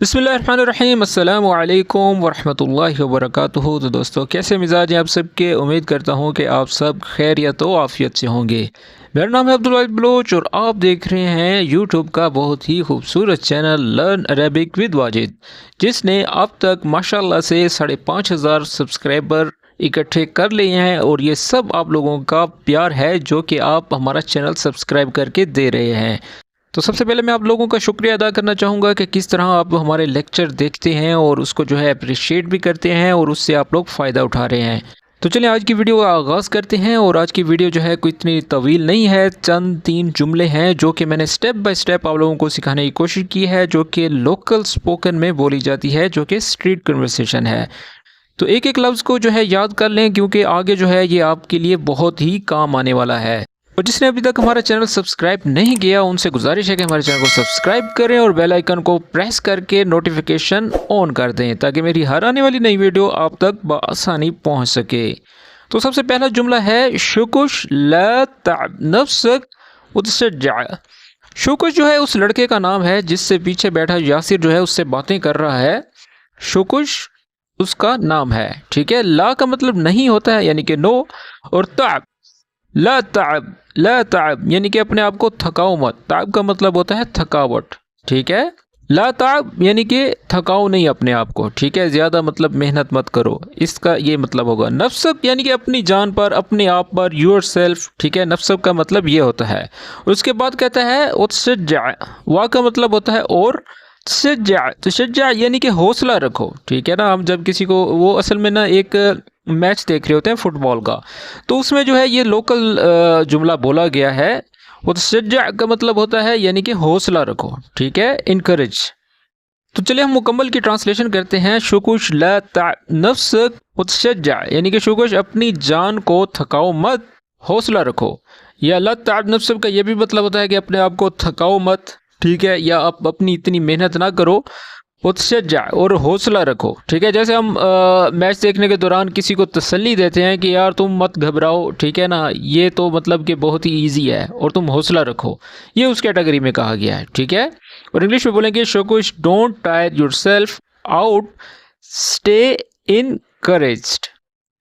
बिस्मिल्लाहिर्रहमानिर्रहीम अस्सलाम वालेकुम वरहमतुल्लाहि वबरकातुहू। तो दोस्तों, कैसे मिजाज हैं आप सबके। उम्मीद करता हूँ कि आप सब खैरियत व आफियत से होंगे। मेरा नाम है अब्दुल वाहिद बलोच और आप देख रहे हैं यूट्यूब का बहुत ही खूबसूरत channel learn Arabic with Wajid, जिसने अब तक माशाल्लाह से 5,500 सब्सक्राइबर इकट्ठे कर लिए हैं। और ये सब आप लोगों का प्यार है जो कि आप हमारा चैनल सब्सक्राइब करके दे रहे हैं। तो सबसे पहले मैं आप लोगों का शुक्रिया अदा करना चाहूँगा कि किस तरह आप हमारे लेक्चर देखते हैं और उसको जो है अप्रिशिएट भी करते हैं और उससे आप लोग फ़ायदा उठा रहे हैं। तो चलिए आज की वीडियो का आगाज़ करते हैं। और आज की वीडियो जो है कोई इतनी तवील नहीं है, चंद 3 जुमले हैं जो कि मैंने स्टेप बाय स्टेप आप लोगों को सिखाने की कोशिश की है, जो कि लोकल स्पोकन में बोली जाती है, जो कि स्ट्रीट कन्वर्सेशन है। तो एक एक लफ्ज़ को जो है याद कर लें, क्योंकि आगे जो है ये आपके लिए बहुत ही काम आने वाला है। और जिसने अभी तक हमारा चैनल सब्सक्राइब नहीं किया उनसे गुजारिश है कि हमारे चैनल को सब्सक्राइब करें और बेल आइकन को प्रेस करके नोटिफिकेशन ऑन कर दें, ताकि मेरी हर आने वाली नई वीडियो आप तक बआसानी पहुंच सके। तो सबसे पहला जुमला है शुकुश ला तअब नफ्सक वतशज्जा। शुकुश जो है उस लड़के का नाम है जिससे पीछे बैठा यासिर जो है उससे बातें कर रहा है। शुकुश उसका नाम है, ठीक है। ला का मतलब नहीं होता है, यानी कि नो, और तअब ला ताब, ला ताब यानी कि अपने आप को थकाओ मत। ताब का मतलब होता है थकावट, ठीक है। ला ताब यानी कि थकाओ नहीं अपने आप को, ठीक है। ज़्यादा मतलब मेहनत मत करो, इसका ये मतलब होगा। नफ्सक यानी कि अपनी जान पर, अपने आप पर, योर सेल्फ, ठीक है। नफ्सक का मतलब ये होता है। उसके बाद कहता है उत्सज्जा, वाह का मतलब होता है और, तशज्जा, तशज्जा यानी कि हौसला रखो, ठीक है ना। हम जब किसी को, वो असल में ना एक मैच देख रहे होते हैं फुटबॉल का, तो उसमें जो है ये लोकल जुमला बोला गया है। वो तशज्जा का मतलब होता है यानी कि हौसला रखो, ठीक है, इनकरेज। तो चलिए हम मुकम्मल की ट्रांसलेशन करते हैं। शुकुश ला तअब नफ्सक वतशज्जा यानी कि शुकुश अपनी जान को थकाओ मत, हौसला रखो। या ला तअब नफ्सक का ये भी मतलब होता है कि अपने आप को थकाओ मत, ठीक है, या आप अपनी इतनी मेहनत ना करो। उत्सज्जा और हौसला रखो, ठीक है। जैसे हम मैच देखने के दौरान किसी को तसल्ली देते हैं कि यार तुम मत घबराओ, ठीक है ना, ये तो मतलब कि बहुत ही इजी है और तुम हौसला रखो, ये उस कैटेगरी में कहा गया है, ठीक है। और इंग्लिश में बोलेंगे शुकुश don't tire yourself out, stay encouraged.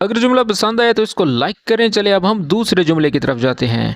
अगर जुमला पसंद आया तो इसको लाइक करें। चले अब हम दूसरे जुमले की तरफ जाते हैं।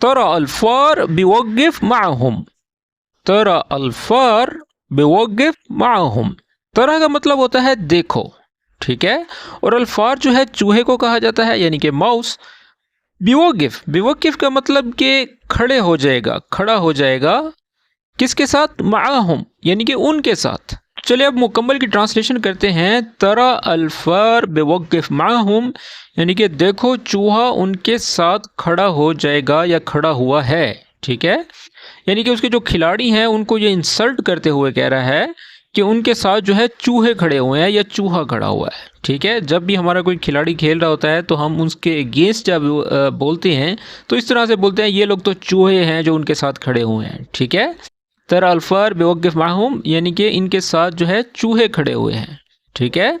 तरा अल्फार बिवक़्क़िफ़ माअहुम। तरा अल्फार बिवक़्क़िफ़ माअहुम। तरा का मतलब होता है देखो, ठीक है। और अल्फार जो है चूहे को कहा जाता है, यानी कि माउस। बिवक़्क़िफ़, बिवक़्क़िफ़ का मतलब कि खड़े हो जाएगा, खड़ा हो जाएगा। किसके साथ? माअहुम यानी कि उनके साथ। चलिए अब मुकम्मल की ट्रांसलेशन करते हैं। तरा अल्फार बिवक़्क़िफ़ माअहुम यानी कि देखो चूहा उनके साथ खड़ा हो जाएगा या खड़ा हुआ है, ठीक है। यानी कि उसके जो खिलाड़ी हैं उनको ये इंसल्ट करते हुए कह रहा है कि उनके साथ जो है चूहे खड़े हुए हैं या चूहा खड़ा हुआ है, ठीक है। जब भी हमारा कोई खिलाड़ी खेल रहा होता है तो हम उसके अगेंस्ट जब बोलते हैं तो इस तरह से बोलते हैं ये लोग तो चूहे हैं जो उनके साथ खड़े हुए हैं, ठीक है। तरा अल्फार बेवक़्क़िफ़ माअहुम यानी कि इनके साथ जो है चूहे खड़े हुए हैं, ठीक है।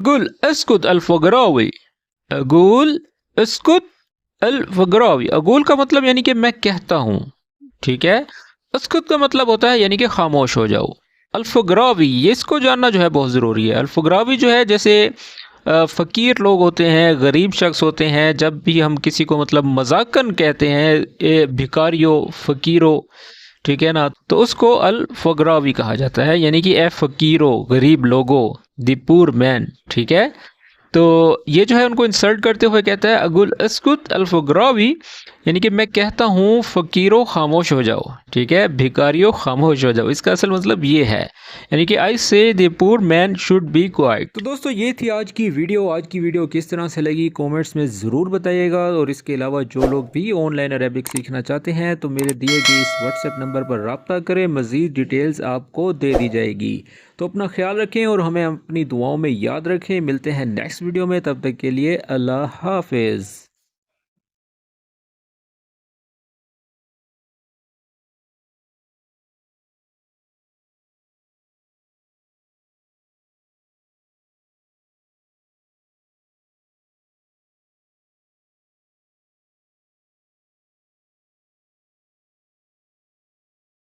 गुल अस्कुत अल-फ़ग़रावी। अगुल अस्कुत अल-फ़ग़रावी। अगुल का मतलब यानी कि मैं कहता हूँ, ठीक है। अस्कुत का मतलब होता है यानी कि खामोश हो जाओ। अल-फ़ग़रावी ये इसको जानना जो है बहुत ज़रूरी है। अल-फ़ग़रावी जो है जैसे फ़कीर लोग होते हैं, गरीब शख्स होते हैं, जब भी हम किसी को मतलब मजाकन कहते हैं ए भिखारियों, फ़कीरों, ठीक है ना, तो उसको अल-फ़ग़रावी कहा जाता है, यानी कि ए फ़कीरों, गरीब लोगों, द पुअर मैन, ठीक है। तो ये जो है उनको इंसल्ट करते हुए कहता है अगुल अस्कुत अल-फ़ग़रावी यानी कि मैं कहता हूँ फ़कीरों खामोश हो जाओ, ठीक है, भिखारियों खामोश हो जाओ। इसका असल मतलब ये है, यानी कि आई से the poor man should be quite. तो दोस्तों ये थी आज की वीडियो। आज की वीडियो किस तरह से लगी कमेंट्स में ज़रूर बताइएगा। और इसके अलावा जो लोग भी ऑनलाइन अरेबिक सीखना चाहते हैं तो मेरे दिए गए इस व्हाट्सएप नंबर पर रब्ता करें, मज़ीद डिटेल्स आपको दे दी जाएगी। तो अपना ख्याल रखें और हमें अपनी दुआओं में याद रखें। मिलते हैं नेक्स्ट वीडियो में, तब तक के लिए अल्लाह हाफिज़।